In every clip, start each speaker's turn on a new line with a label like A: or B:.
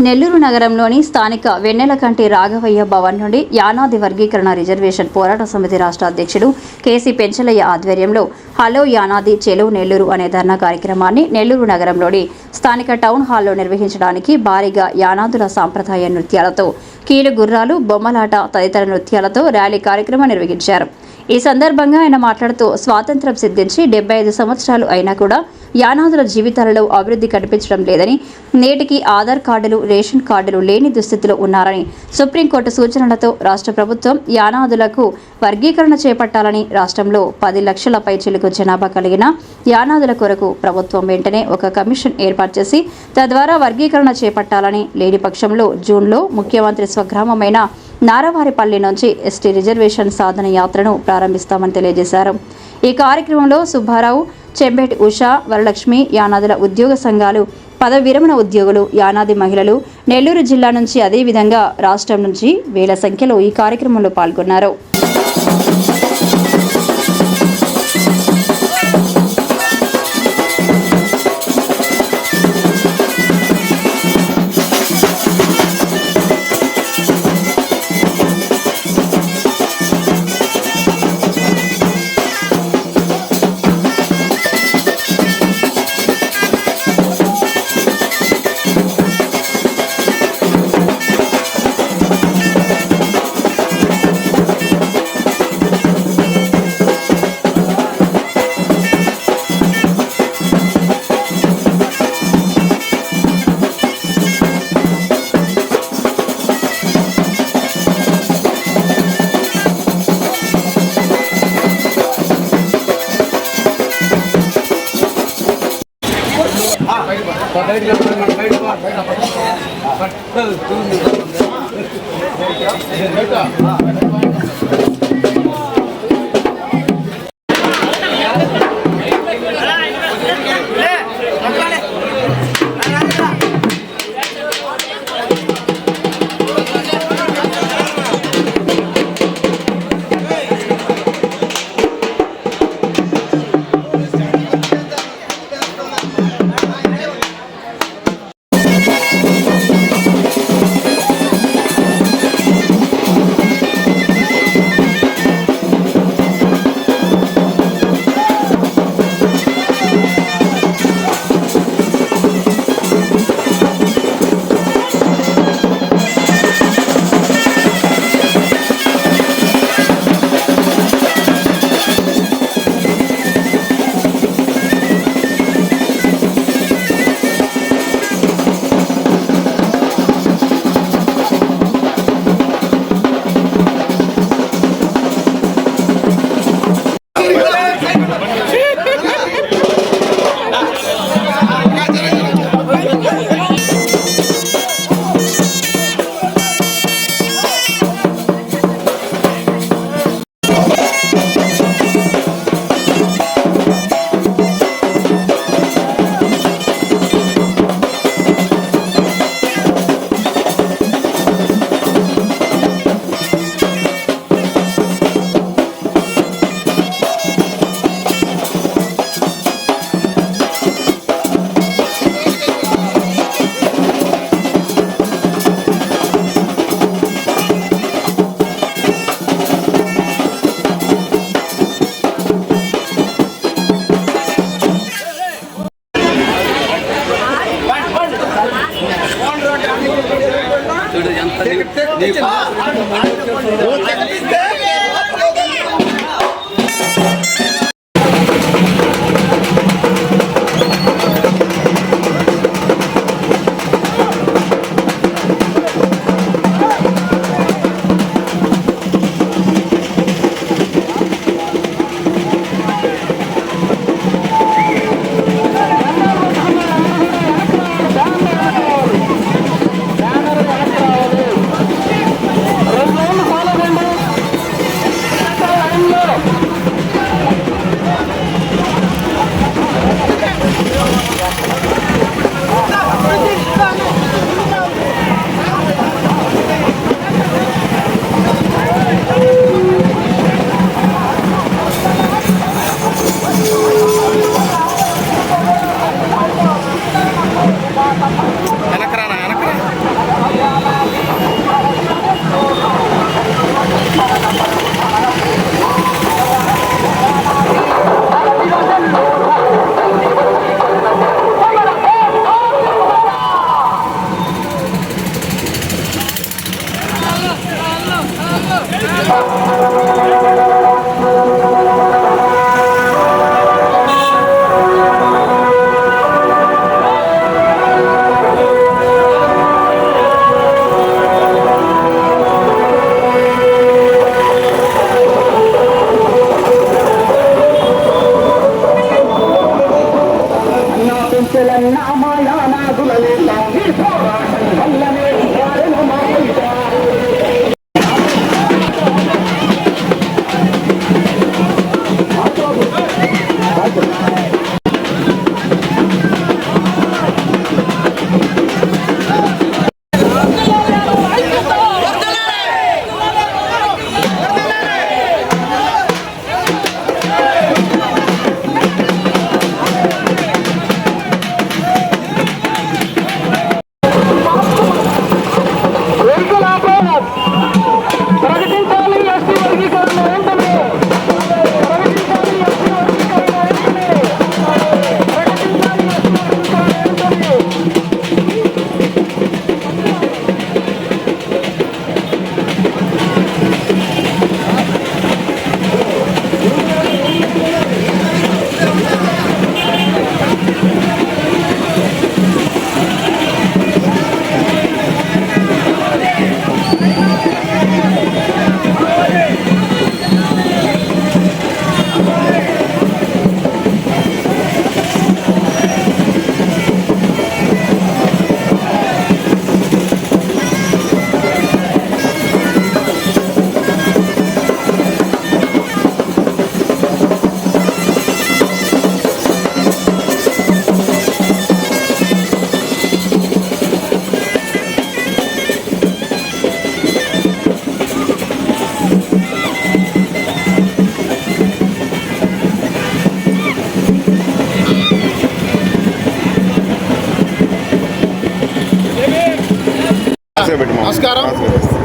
A: నెల్లూరు నగరంలోని స్థానిక వెన్నెలకంటి రాఘవయ్య భవన్ నుండి యానాది వర్గీకరణ రిజర్వేషన్ పోరాట సమితి రాష్ట్ర అధ్యక్షుడు కేసీ పెంచలయ్య ఆధ్వర్యంలో హలో యానాది చెలో నెల్లూరు అనే ధర్నా కార్యక్రమాన్ని నెల్లూరు నగరంలోని స్థానిక టౌన్ హాల్లో నిర్వహించడానికి భారీగా యానాదుల సాంప్రదాయ నృత్యాలతో కీలు గుర్రాలు బొమ్మలాట తదితర నృత్యాలతో ర్యాలీ కార్యక్రమం నిర్వహించారు। ఈ సందర్భంగా ఆయన మాట్లాడుతూ స్వాతంత్ర్యం సిద్ధించి 75 సంవత్సరాలు అయినా కూడా యానాదుల జీవితాలలో అభివృద్ధి కనిపించడం లేదని, నేటికి ఆధార్ కార్డులు రేషన్ కార్డులు లేని దుస్థితిలో ఉన్నారని, సుప్రీంకోర్టు సూచనలతో రాష్ట్ర ప్రభుత్వం యానాదులకు వర్గీకరణ చేపట్టాలని, రాష్ట్రంలో 10 లక్షల పైచిలుకు జనాభా కలిగిన యానాదుల కొరకు ప్రభుత్వం వెంటనే ఒక కమిషన్ ఏర్పాటు చేసి తద్వారా వర్గీకరణ చేపట్టాలని, లేని పక్షంలో జూన్లో ముఖ్యమంత్రి స్వగ్రామమైన నారవారిపల్లి నుంచి ఎస్టీ రిజర్వేషన్ సాధన యాత్రను ప్రారంభిస్తామని తెలియజేశారు। ఈ కార్యక్రమంలో సుబ్బారావు, చెంబేటి ఉషా, వరలక్ష్మి, యానాదుల ఉద్యోగ సంఘాలు, పదవి విరమణ ఉద్యోగులు, యానాది మహిళలు, నెల్లూరు జిల్లా నుంచి అదేవిధంగా రాష్ట్రం నుంచి వేల సంఖ్యలో ఈ కార్యక్రమంలో పాల్గొన్నారు।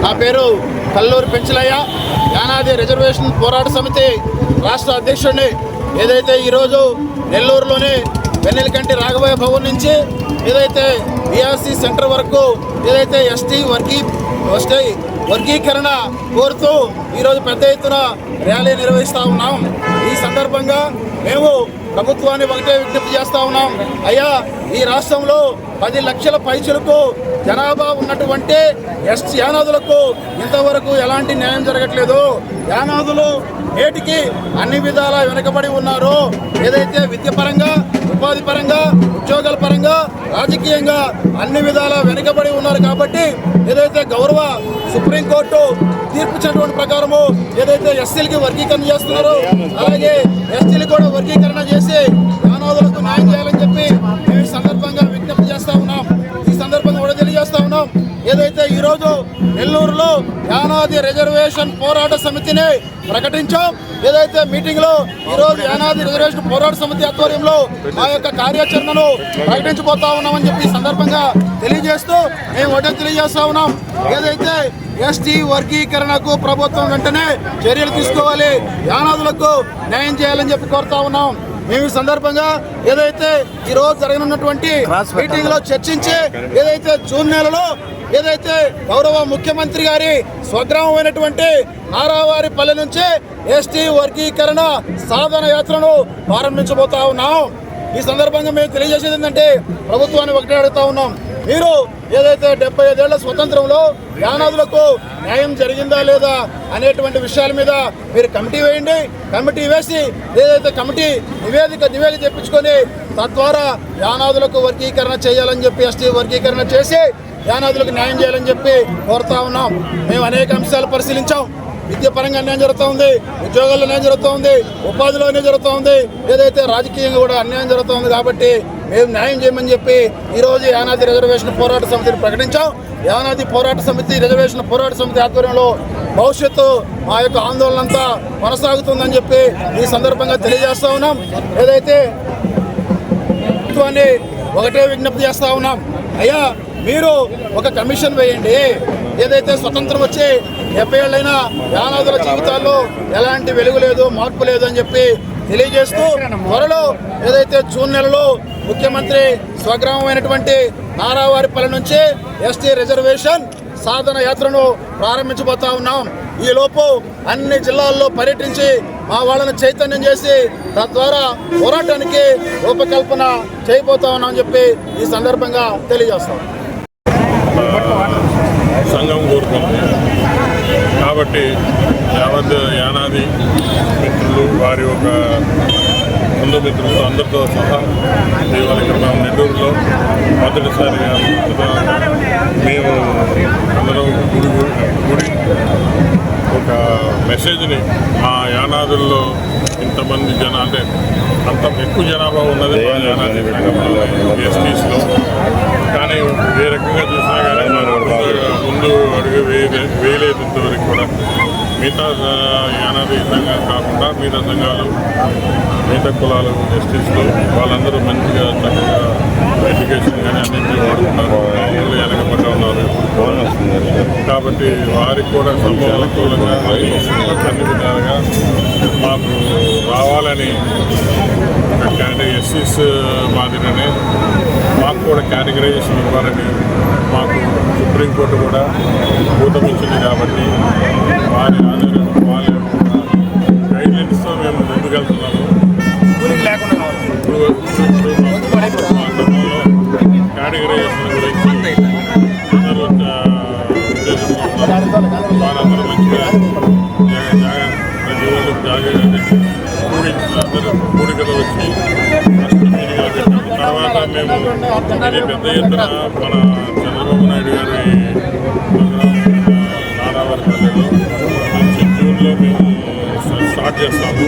B: నా పేరు కల్లూరి పెంచలయ్య, యానాది రిజర్వేషన్ పోరాట సమితి రాష్ట్ర అధ్యక్షుడిని. ఏదైతే ఈరోజు నెల్లూరులోని వెన్నెలకంటి రాఘవయ్య భవన్ నుంచి ఏదైతే బీఆర్సీ సెంటర్ వరకు ఏదైతే ఎస్టీ వర్గీకరణ కోరుతూ ఈరోజు పెద్ద ఎత్తున ర్యాలీ నిర్వహిస్తూ ఉన్నాం. ఈ సందర్భంగా మేము ప్రభుత్వాన్ని ఒకటే విజ్ఞప్తి చేస్తూ ఉన్నాం. అయ్యా, ఈ రాష్ట్రంలో 10 లక్షల పైచులకు జనాభా ఉన్నటువంటి ఎస్టీ యానాదులకు ఇంతవరకు ఎలాంటి న్యాయం జరగట్లేదు. యానాదులు నేటికి అన్ని విధాలా వెనుకబడి ఉన్నారు. ఏదైతే విద్య పరంగా, ఉపాధి పరంగా, ఉద్యోగాల పరంగా, రాజకీయంగా అన్ని విధాలా వెనుకబడి ఉన్నారు. కాబట్టి ఏదైతే గౌరవ సుప్రీంకోర్టు తీర్పిచ్చినటువంటి ప్రకారము ఏదైతే ఎస్సీలకి వర్గీకరణ చేస్తున్నారో అలాగే ఎస్టీలు కూడా వర్గీకరణ చేసి యానాదులకు న్యాయం చేయాలని చెప్పి మేము ఈ సందర్భంగా విజ్ఞప్తి చేస్తా ఉన్నాం. ఈ సందర్భంగా కూడా తెలియజేస్తా ఉన్నాం. ఏదైతే ఈరోజు నెల్లూరులో యానాది రిజర్వేషన్ పోరాట సమితిని ప్రకటించాం. ఏదైతే మీటింగ్ లో ఈరోజు యానాది రిజర్వేషన్ పోరాట సమితి ఆధ్వర్యంలో ఆ యొక్క కార్యాచరణను ప్రకటించబోతా ఉన్నామని చెప్పి ఈ సందర్భంగా తెలియజేస్తూ మేము ఒకటే తెలియజేస్తా ఉన్నాం. ఏదైతే ఎస్టీ వర్గీకరణకు ప్రభుత్వం వెంటనే చర్యలు తీసుకోవాలి, యానాదులకు న్యాయం చేయాలని చెప్పి కోరుతా ఉన్నాం. మేము ఈ సందర్భంగా ఏదైతే ఈరోజు జరగనున్నటువంటి మీటింగ్ లో చర్చించి ఏదైతే జూన్ నెలలో ఏదైతే గౌరవ ముఖ్యమంత్రి గారి స్వగ్రామమైనటువంటి నారావారిపల్లి నుంచి ఎస్టీ వర్గీకరణ సాధన యాత్రను ప్రారంభించబోతా ఉన్నాం. ఈ సందర్భంగా మేము తెలియజేసేది ఏంటంటే ప్రభుత్వాన్ని ఒకటే అడుగుతా ఉన్నాం. మీరు ఏదైతే 75 ఏళ్ల స్వతంత్రంలో యానాదులకు న్యాయం జరిగిందా లేదా అనేటువంటి విషయాల మీద మీరు కమిటీ వేయండి. కమిటీ వేసి ఏదైతే కమిటీ నివేదిక తెప్పించుకొని తద్వారా యానాదులకు వర్గీకరణ చేయాలని చెప్పి ఎస్టీ వర్గీకరణ చేసి యానాదులకు న్యాయం చేయాలని చెప్పి కోరుతా ఉన్నాం. మేము అనేక అంశాలు పరిశీలించాం. విద్య పరంగా అన్యాయం జరుగుతూ ఉంది, ఉద్యోగాల్లో అన్యాయం జరుగుతూ ఉంది, ఉపాధిలో అన్యాయం జరుగుతూ ఉంది, ఏదైతే రాజకీయంగా కూడా అన్యాయం జరుగుతూ ఉంది. కాబట్టి మేము న్యాయం చేయమని చెప్పి ఈరోజు యానాది రిజర్వేషన్ పోరాట సమితిని ప్రకటించాం. యానాది రిజర్వేషన్ పోరాట సమితి ఆధ్వర్యంలో భవిష్యత్తు మా యొక్క ఆందోళన అంతా కొనసాగుతుందని చెప్పి ఈ సందర్భంగా తెలియజేస్తా ఉన్నాం. ఏదైతే ప్రభుత్వాన్ని ఒకటే విజ్ఞప్తి చేస్తా ఉన్నాం. అయ్యా, మీరు ఒక కమిషన్ వేయండి. ఏదైతే స్వతంత్రం వచ్చి 70 ఏళ్ళైనా యానాదుల జీవితాల్లో ఎలాంటి వెలుగు లేదు, మార్పు లేదు అని చెప్పి తెలియజేస్తూ త్వరలో ఏదైతే జూన్ నెలలో ముఖ్యమంత్రి స్వగ్రామమైనటువంటి నారావారిపల్లి నుంచి ఎస్టీ రిజర్వేషన్ సాధన యాత్రను ప్రారంభించబోతా ఉన్నాం. ఈ లోపు అన్ని జిల్లాల్లో పర్యటించి మా వాళ్ళని చైతన్యం చేసి తద్వారా పోరాటానికి రూపకల్పన చేయబోతా ఉన్నామని చెప్పి ఈ సందర్భంగా తెలియజేస్తాం.
C: సంఘం కోరుకుంది కాబట్టి యావత్ యానాది మిత్రులు వారి ఒక ముందు మిత్రులు అందరితో సహా ఇవాళ ఇక్కడ మేము నెల్లూరులో మొదటిసారిగా మేము అందరం గుడి ఒక మెసేజ్ని ఆ యానాదుల్లో ఇంతమంది అంటే అంత ఎక్కువ జనాభా ఉన్నది మా యానాది ఎస్టీస్లో. కానీ ఏ రకంగా చూసినా కానీ ముందు అడుగు వేయలేదు ఇంతవరకు కూడా. మిగతా యానాది సంఘాలు కాకుండా మిగతా సంఘాలు, మిగతా కులాలు ఎస్టీస్లో వాళ్ళందరూ మంచిగా చక్కగా ఎడ్యుకేషన్ కానీ అన్నింటినీ వాడుతున్నారు. వాళ్ళు వెనకబడ్డ ఉన్నారు. కాబట్టి వారికి కూడా అనుకూలంగా అన్ని విధాలుగా మాకు రావాలని ఎస్సీస్ మాదిరినే మాకు కూడా కేటగరైజేషన్ ఇవ్వాలని మాకు సుప్రీంకోర్టు కూడా ఊతమిచ్చింది. కాబట్టి వాళ్ళ గైడ్లైన్స్తో మేము ముందుకెళ్తున్నాము. కేటగరైజేషన్ గురించి వాళ్ళందరూ మంచిగా కూడికలు వచ్చి తర్వాత మేము ఇది పెద్ద ఎత్తున మన చంద్రబాబు నాయుడు గారి నారావారిపల్లిలో మంచి జూన్లో మేము స్టార్ట్ చేస్తాము.